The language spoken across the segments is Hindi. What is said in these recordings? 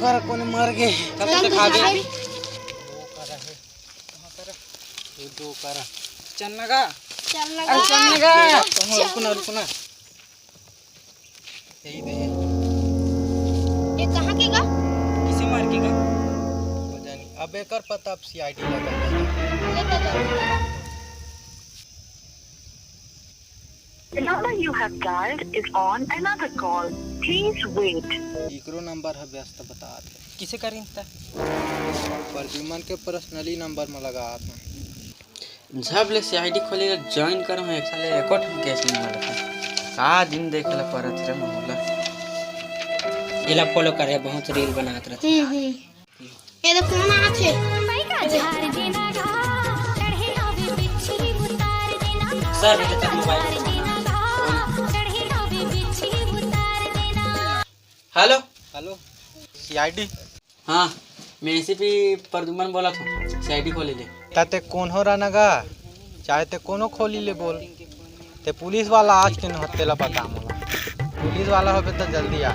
कर कोने मर गए चल दिखा दे अभी। वो कर है कहां कर ये दो कर चलने का चलने चलने का रुकना यही दे ये कहाँ के गा? किसी मार के का पता नहीं अब एक और पता अब सीआईडी लगा लेता जाओ। The number you have dialed is on another call. Please wait. इकरो नंबर है व्यस्त बता दे किसे करी था परजुमन के पर्सनली नंबर में लगा था जब ले सीआईडी खोले ज्वाइन करो एक साल रिकॉर्ड हम केस में मारता का दिन देखला परत रे मोहला एला फॉलो करे बहुत रील बनात रहते ये तो कौन आथे? सर ये तक मोबाइल हेलो हेलो सीआईडी हाँ मैं एसीपी परदुमन बोला था सीआईडी खोले ले ताते कौन हो रहा नगा चाहे ते कोनो खोली ले बोल ते पुलिस वाला आज के नहते ला पता मोला पुलिस वाला होबे तो जल्दी आ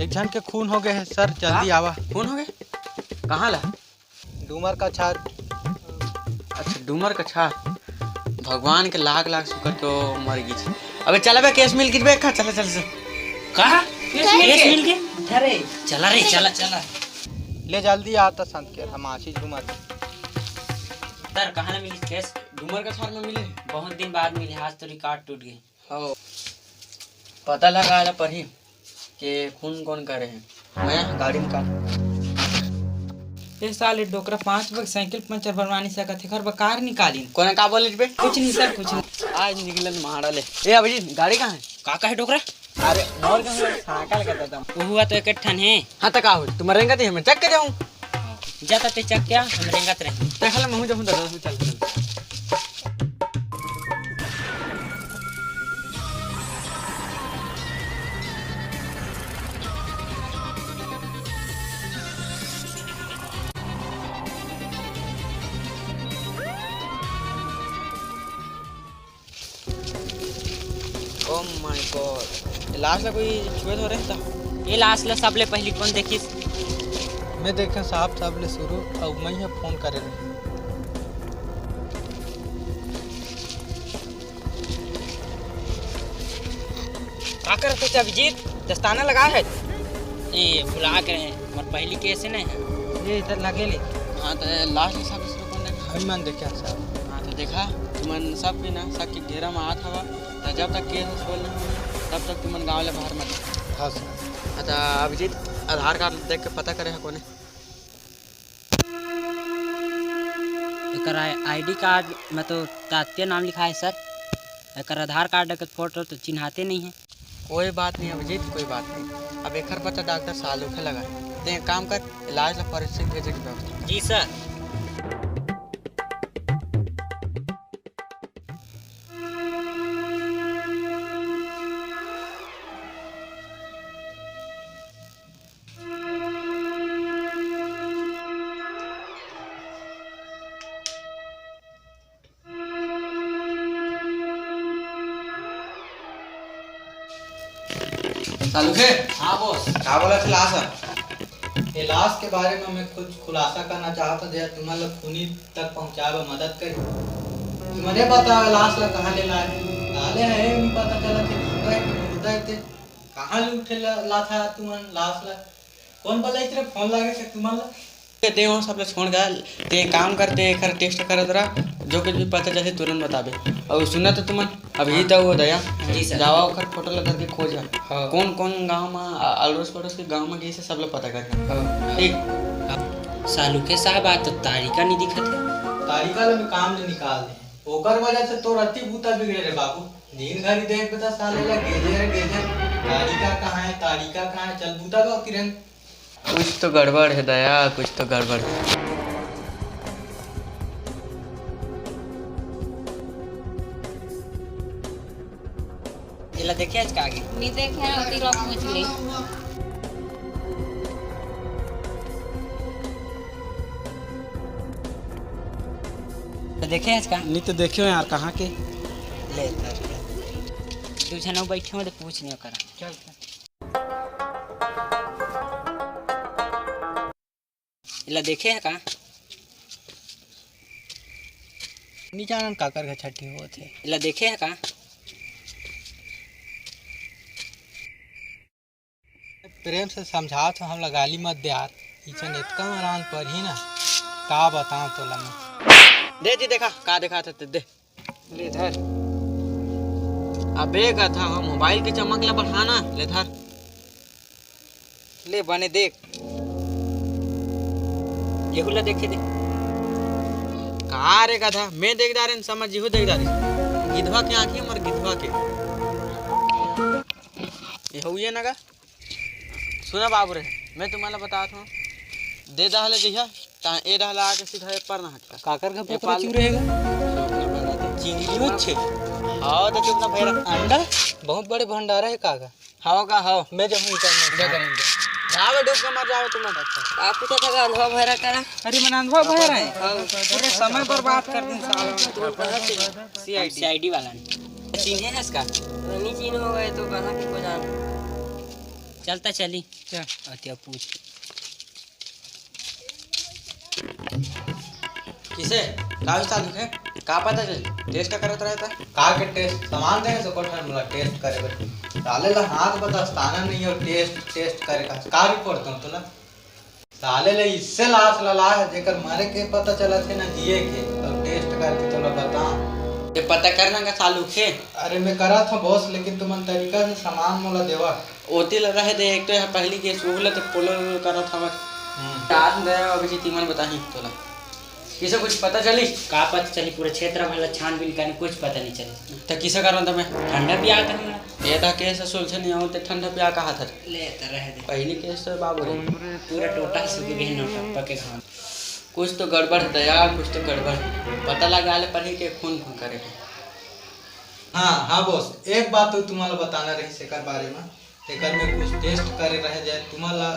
एक जन के खून हो गए है सर जल्दी आवा कौन हो गए कहाँ ला डूमर का छार अच्छा डूमर का छार भगवान के लाख लाख शुक्र तो मर गई अबे चला बे केस मिल गिरबे का चला चल से कहा केस मिल के अरे चला रे चला चला ले जल्दी आता संत के हम आशीष डूमर सर कहाँ ना मिली केस डूमर का छार में मिले बहुत दिन बाद मिले आज तो रिकॉर्ड टूट गई हो पता लगा ला पर ही कि खून कौन करे हैं मैं गाड़ी निकाल इस साल डोकरा 5 बग साइकिल पंचर बनवानी सकत है घर बकार निकाली कोने का बोले बे कुछ नहीं सर कुछ नहीं आज निकलन मारा ले ए अभी गाड़ी कहाँ है का है डोकरा अरे मोर का साइकिल करता था वो हुआ तो एक ठन है हां त का हो तुम रेंगा ते हम चक के जाऊं जाता ते चक क्या हम रेंगात रहे देखला मैं हूं जाऊं दादा चल ओह माय गॉड लास्ट ला कोई छुए हो रहे था ये लास्ट ला सबले पहली कौन देखिस मैं देखे साहब साहब ले शुरू अब मैं ही फोन करे रहे का करते थे अभिजीत दस्ताना लगा है ये भुला के हैं और पहली केस है ना ये इधर लगे ले हाँ तो लास्ट सब इसको कौन देखा हम मन देखे साहब हाँ तो देखा तुमन सब भी ना सब के घेरा में आत हवा तो जब तक केस सोल नहीं हुई तब तक तुमन गाँव ले बाहर मत हाँ सर अच्छा अभिजीत आधार कार्ड देख के पता करे है कोने एक आईडी कार्ड में तो तात्या नाम लिखा है सर एक आधार कार्ड का फोटो तो चिन्हाते नहीं है कोई बात नहीं अभिजीत कोई बात नहीं अब एक पता डॉक्टर सालू के लगा ते काम कर इलाज ला परिस्थिति भेजे की व्यवस्था जी सर चालू है हाँ बॉस क्या बोला था लाश ये लाश के बारे में मैं कुछ खुलासा करना चाहता था तुम्हारे लोग खूनी तक पहुंचावे मदद कर तुम्हें पता लाश ला कहाँ ले लाए नाले है नहीं पता चला थे मुर्दा थे कहाँ ले उठे ला था तुम्हारे लाश ला कौन बोला इतने फोन लगे के तुम्हारे ते हो सब छोड़ गया ते काम करते कर टेस्ट कर दरा जो कुछ भी पता चले तुरंत बताबे और सुना तो तुम अभी तो वो दया जी सर जावा ओकर फोटो लगा के खोज कौन कौन गांव में अड़ोस पड़ोस के गांव में गई से सब लोग पता करना ठीक सालू के साहब आ तो तारीका नहीं दिखत है तारीका ला में काम ले निकाल दे ओकर वजह से तो रत्ती बूता बिगड़े रे बाबू दिन घड़ी देख बता साले ला गेजर तारीका कहाँ है चल बूता का किरण कुछ तो गड़बड़ है दया कुछ तो गड़बड़ इला देखे आज का आगे नहीं देखे होती लोग पूछ ली तो देखे आज का नहीं तो देखियो यार कहाँ के ले तू जनो बैठे हो तो पूछ नहीं करा चल इला देखे है का नहीं जानन काकर का छठी होत है। इला देखे है का प्रेम से समझाओ तो हम गाली मत दे यार, इचन इतना मरान पर ही ना का बताऊं तो मैं। दे दी देखा का देखा था दे ले धर। अबे का था हम मोबाइल के चमक ला बढ़ाना ले धर ले बने देख येहू ला देखे दे का रे का था मैं देख दारे समझ येहू देख दारे गिधवा के आंखें मर गिधवा के येहू ये ना का सुना बाबू रे मैं तुम्हाला बताता हूँ दे दहले दिया ता ए दहला आके सीधा एक पर ना हटका काकर का पुत्र क्यों रहेगा? चिंगी अच्छे हां तो चुप ना भैरा अंडा बहुत बड़े भंडारा है काका। हाओ का हाओ मैं जाऊँ क्या करेंगे? जाओ डूब के मर जाओ तुम। अच्छा आप पूछा था अनुभव भरा करा। अरे मन अनुभव भैया है पूरे समय पर बात कर दिन सालों सीआईडी वाला ने चिन्हे है इसका नहीं चीन हो गए तो कहाँ की को जान चलता चली क्या अतिया पूछ किसे का चालू है का पता चल टेस्ट करत रहता का के टेस्ट सामान दे से कोठर मला टेस्ट करे बस साले ला हाथ बता स्थाना नहीं और टेस्ट करे का रिपोर्ट दूं तोला साले ले इससे लाश ला जेकर मारे के पता चला थे ना दिए के और टेस्ट करके तोला बता ये पता करना का चालू है। अरे मैं करा था बॉस लेकिन तुमन तरीका से सामान मोला देवा ओती लगा है दे एक तो यहाँ पहली के सुगले तो पोलो करत हवा रात दे अभी जी तीमन बताही तोला किसे कुछ पता चली का पता चली पूरे क्षेत्र में छानबीन करने कुछ पता नहीं चली तो किसे करो तो मैं ठंडा भी आता है ये था केस सुलझे नहीं हो तो ठंडा पिया कहा था ले रह दे पहली केस तो बाबू रे पूरा टोटा सूख गए नोटा पके घाम कुछ तो गड़बड़ है यार कुछ तो गड़बड़ पता लगा ले पर ही के खून खून करे। हाँ बॉस एक बात तो तुम्हाला बताना रही सेकर बारे में एकर में कुछ टेस्ट करे रह जाए तुम्हाला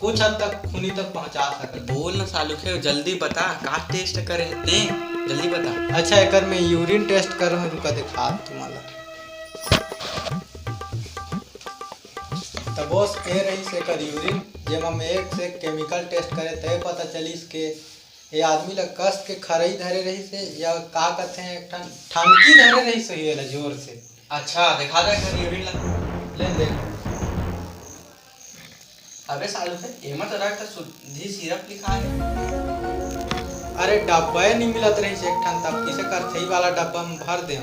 कुछ हद तक खूनी तक पहुंचा सकत। बोल ना सालू के जल्दी बता का टेस्ट करे ने जल्दी बता। अच्छा एकर में यूरिन टेस्ट कर रुका दिखा तुम्हाला तो बॉस ए रही से कर यूरिन जेमा में एक से केमिकल टेस्ट करे तय पता चली के ये आदमी ला कस के खरई धरे रही से या का कहते हैं एक ठंडकी धरे रही से ये ला जोर से। अच्छा दिखा दे कर यूरिन ला ले देख अबे सालू के एमा तो रखता शुद्धि सिरप लिखा है। अरे डब्बा नहीं मिलत रही से एक ठन तब किसे कर सही वाला डब्बा में भर दे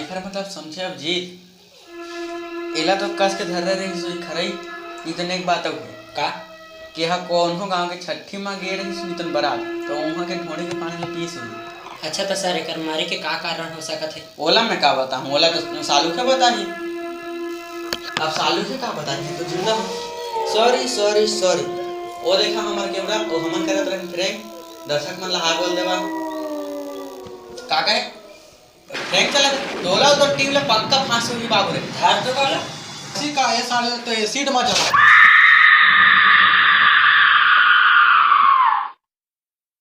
एकर मतलब समझे अब जीत एला तो कस के धर रही सो खरई इतने एक बात हो का कि हा कौन हो गांव के छठी मां गे रही सुनितन बरात तो वहां के ढोड़ी के पानी में पी सुनी। अच्छा तो सर एकर मारे के का कारण हो सकत है ओला में का बताऊं ओला तो सालू के बताही अब सालू के का बताही तो जिंदा सॉरी ओ देखा हमर केवड़ा ओ हमन करत रही फ्रैंक दर्शक मन ला हां बोल देबा का कहे फ्रैंक चला डोला तो टीम ला पक्का फांसी हुई बाबू रे धार तो वाला का ये साले तो एसिड में चला